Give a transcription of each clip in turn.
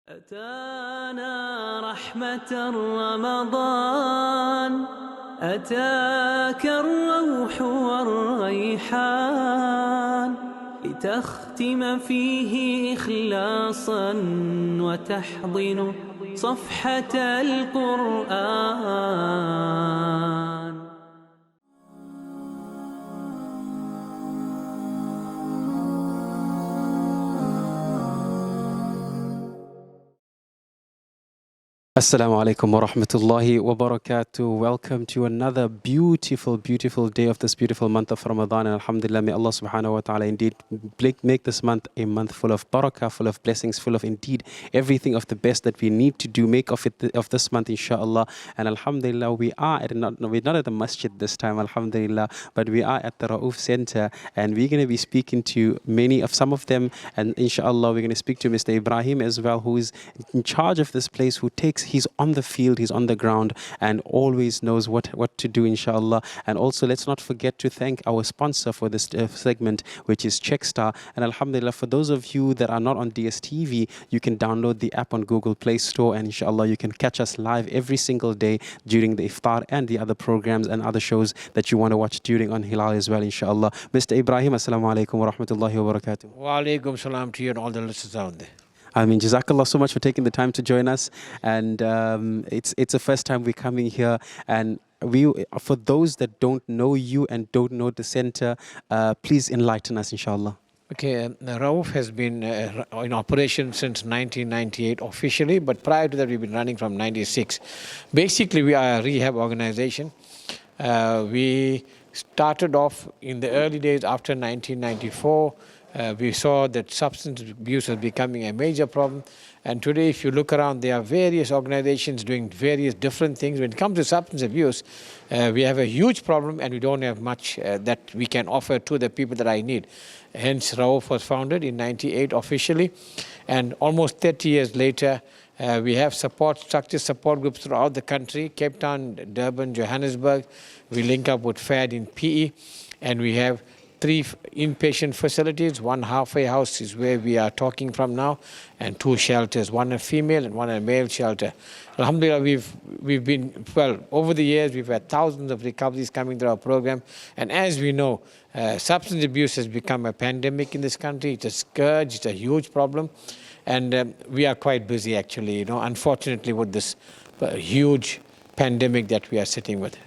أتانا رحمة رمضان، أتاك الروح والريحان، لتختم فيه إخلاصا وتحضن صفحة القرآن. Assalamu alaikum wa rahmatullahi wa barakatuh. Welcome to another beautiful day of this beautiful month of Ramadan. And alhamdulillah, may Allah subhanahu wa ta'ala indeed make this month a month full of barakah, full of blessings, full of indeed everything of the best that we need to do. Make of this month, inshallah. And alhamdulillah, we're not at the masjid this time, alhamdulillah, but we are at the RAUF Center, and we're going to be speaking to some of them. And inshallah, we're going to speak to Mr. Ibrahim as well, who is in charge of this place, he's on the field, he's on the ground, and always knows what to do, inshallah. And also, let's not forget to thank our sponsor for this segment, which is Checkstar. And alhamdulillah, for those of you that are not on DSTV, you can download the app on Google Play Store, and inshallah, you can catch us live every single day during the Iftar and the other programs and other shows that you want to watch during on Hilaal as well, inshallah. Mr. Ibrahim, assalamu alaikum wa rahmatullahi wa barakatuh. Wa alaikum salam to you and all the listeners out there. I mean, Jazakallah so much for taking the time to join us. And it's the first time we're coming here. And for those that don't know you and don't know the center, please enlighten us, inshallah. Okay, RAUF has been in operation since 1998 officially, but prior to that we've been running from 96. Basically, we are a rehab organization. We started off in the early days after 1994. We saw that substance abuse was becoming a major problem, and today if you look around, there are various organizations doing various different things. When it comes to substance abuse, we have a huge problem and we don't have much that we can offer to the people that I need. Hence, RAUF was founded in 98 officially, and almost 30 years later, we have support groups throughout the country: Cape Town, Durban, Johannesburg. We link up with FTAR in PE, and we have 3 inpatient facilities. 1 halfway house is where we are talking from now, and 2 shelters, 1 a female and 1 a male shelter. Alhamdulillah, we've been, well, over the years we've had thousands of recoveries coming through our program, and as we know, substance abuse has become a pandemic in this country. It's a scourge, it's a huge problem, and we are quite busy actually, unfortunately, with this huge pandemic that we are sitting with.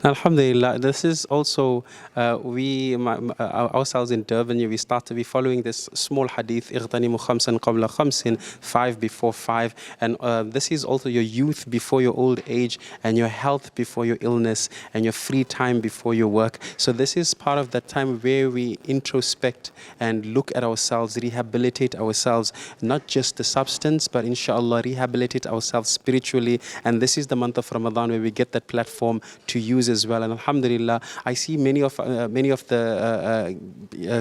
Alhamdulillah, this is also, ourselves in Durban, we following this small hadith, اغتنموا خمسا قبل خمس, 5 before 5. And this is also your youth before your old age, and your health before your illness, and your free time before your work. So this is part of that time where we introspect and look at ourselves, rehabilitate ourselves, not just the substance, but inshallah, rehabilitate ourselves spiritually. And this is the month of Ramadan where we get that platform to use as well. And alhamdulillah, I see many of the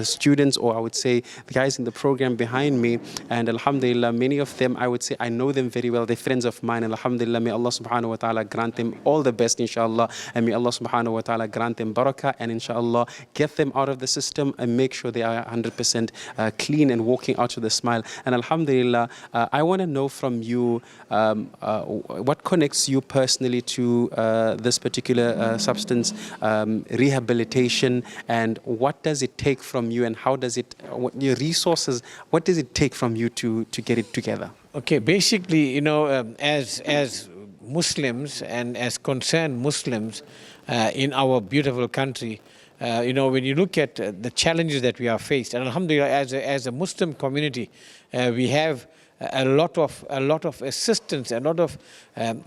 students, or I would say the guys in the program behind me, and alhamdulillah, many of them, I would say I know them very well. They're friends of mine, and alhamdulillah, may Allah subhanahu wa ta'ala grant them all the best, inshallah, and may Allah subhanahu wa ta'ala grant them barakah, and inshallah get them out of the system and make sure they are 100% clean and walking out with a smile. And alhamdulillah, I want to know from you what connects you personally to this particular substance rehabilitation, and what does it take from you, and how does it, your resources, what does it take from you to get it together? Okay, basically, as Muslims and as concerned Muslims in our beautiful country, when you look at the challenges that we are faced, and alhamdulillah, as a Muslim community, we have a lot of assistance, a lot of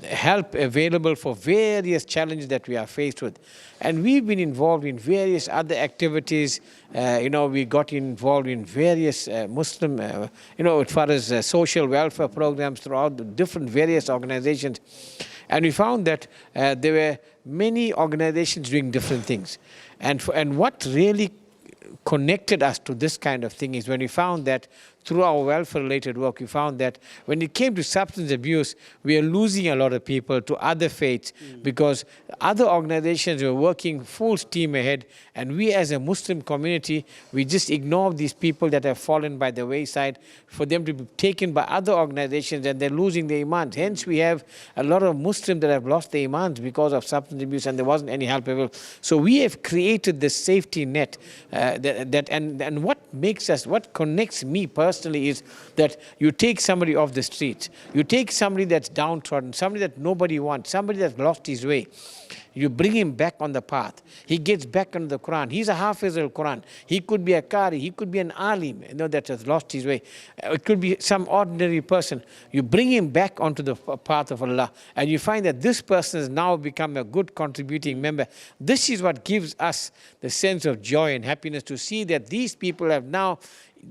help available for various challenges that we are faced with. And we've been involved in various other activities. We got involved in various Muslim, as far as social welfare programs throughout the different various organizations. And we found that there were many organizations doing different things. And what really connected us to this kind of thing is when we found that through our welfare-related work, we found that when it came to substance abuse, we are losing a lot of people to other faiths because other organizations were working full steam ahead, and we as a Muslim community, we just ignore these people that have fallen by the wayside for them to be taken by other organizations, and they're losing their imans. Hence, we have a lot of Muslims that have lost their imans because of substance abuse, and there wasn't any help available. So we have created this safety net and what makes us, what connects me personally is that you take somebody off the streets, you take somebody that's downtrodden, somebody that nobody wants, somebody that's lost his way. You bring him back on the path. He gets back on the Quran. He's a hifz al-Quran. He could be a Qari. He could be an alim, that has lost his way. It could be some ordinary person. You bring him back onto the path of Allah, and you find that this person has now become a good contributing member. This is what gives us the sense of joy and happiness to see that these people have now,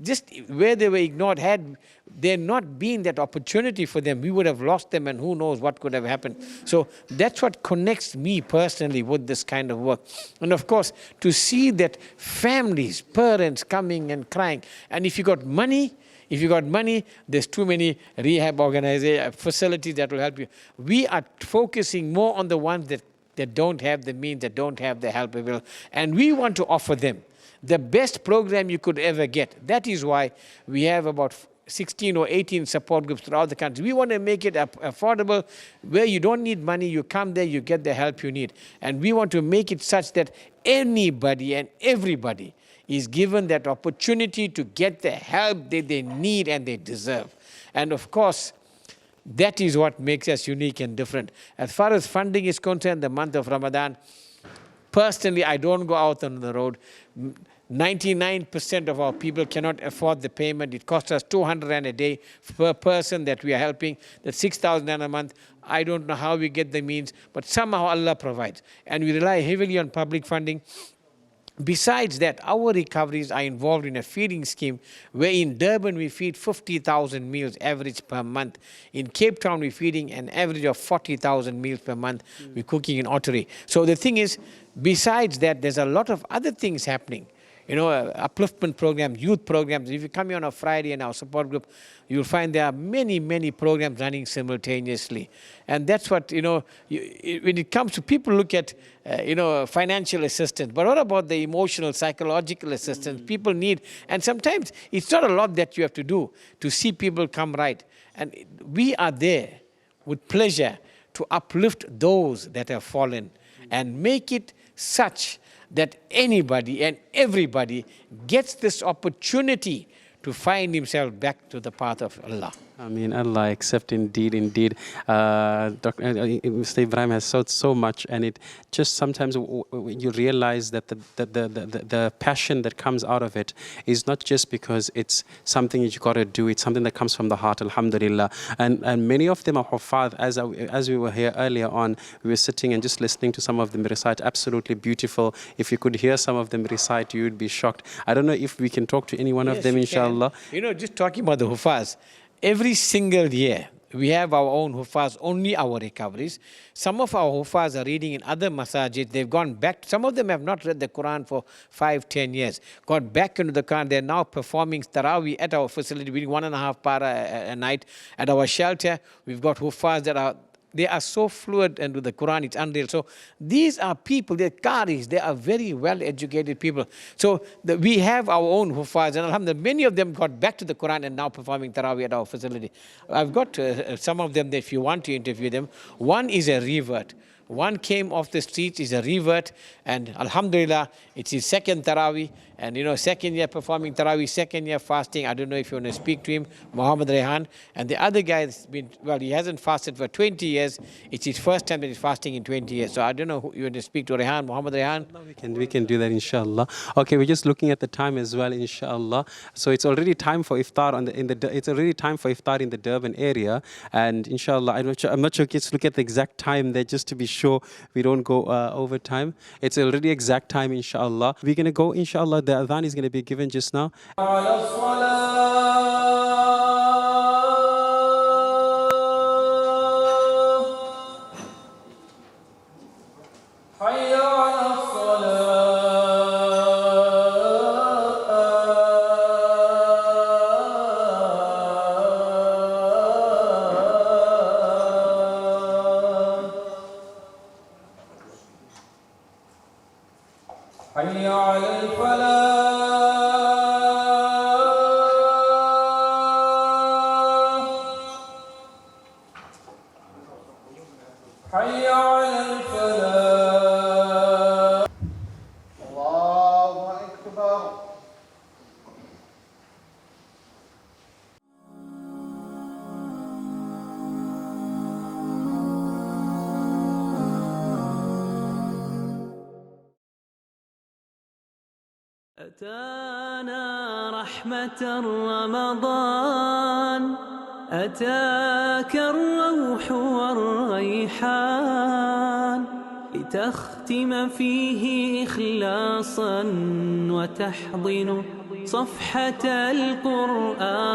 just where they were ignored, had there not been that opportunity for them, we would have lost them, and who knows what could have happened. So that's what connects me personally with this kind of work. And of course, to see that families, parents coming and crying, and if you got money, there's too many rehab facilities that will help you. We are focusing more on the ones that don't have the means, that don't have the help available, and we want to offer them the best program you could ever get. That is why we have about 16 or 18 support groups throughout the country. We want to make it affordable, where you don't need money, you come there, you get the help you need. And we want to make it such that anybody and everybody is given that opportunity to get the help that they need and they deserve. And of course, that is what makes us unique and different. As far as funding is concerned, the month of Ramadan, personally, I don't go out on the road. 99% of our people cannot afford the payment. It costs us 200 rand a day per person that we are helping. That's 6,000 rand a month. I don't know how we get the means, but somehow Allah provides. And we rely heavily on public funding. Besides that, our recoveries are involved in a feeding scheme where in Durban we feed 50,000 meals average per month. In Cape Town we're feeding an average of 40,000 meals per month. We're cooking in Ottery. So the thing is, besides that, there's a lot of other things happening. Upliftment programs, youth programs. If you come here on a Friday in our support group, you'll find there are many, many programs running simultaneously. And that's what, when it comes to people look at, financial assistance. But what about the emotional, psychological assistance people need? And sometimes it's not a lot that you have to do to see people come right. And we are there with pleasure to uplift those that have fallen and make it such that anybody and everybody gets this opportunity to find himself back to the path of Allah. I mean, Allah accept indeed. Mr. Ibrahim has said so much, and it just sometimes you realize that the passion that comes out of it is not just because it's something that you got to do, it's something that comes from the heart, alhamdulillah. And many of them are hufaz. As we were here earlier on, we were sitting and just listening to some of them recite, absolutely beautiful. If you could hear some of them recite, you would be shocked. I don't know if we can talk to any one of them, inshallah. Just talking about the hufaz, every single year, we have our own hufaz, only our recoveries. Some of our hufaz are reading in other masajid. They've gone back. Some of them have not read the Quran for 5-10 years. Got back into the Quran. They're now performing tarawih at our facility, reading 1.5 para a night. At our shelter, we've got hufaz that they are so fluent into the Quran, it's unreal. So these are people, they're qaris, they are very well-educated people. So we have our own hufaz, and alhamdulillah, many of them got back to the Quran and now performing tarawih at our facility. I've got some of them that if you want to interview them. One is a revert. One came off the streets, is a revert, and alhamdulillah, it's his second tarawih, and second year performing tarawih, second year fasting. I don't know if you want to speak to him, Muhammad Rehan. And the other guy has been, he hasn't fasted for 20 years. It's his first time that he's fasting in 20 years. So I don't know who you want to speak to, Rehan, Muhammad Rehan? No, we can do that, inshallah. Okay, we're just looking at the time as well, inshallah. So it's already time for iftar it's already time for iftar in the Durban area, and inshallah, I'm not sure. Let's look at the exact time there just to be sure we don't go over time. It's already exact time, inshallah. We're going to go, inshallah. The adhan is going to be given just now. حي على الفلاح. حي على الفلاح. الله أكبر. أتانا رحمة رمضان، أتاك الروح والريحان، لتختم فيه إخلاصا وتحضن صفحة القرآن.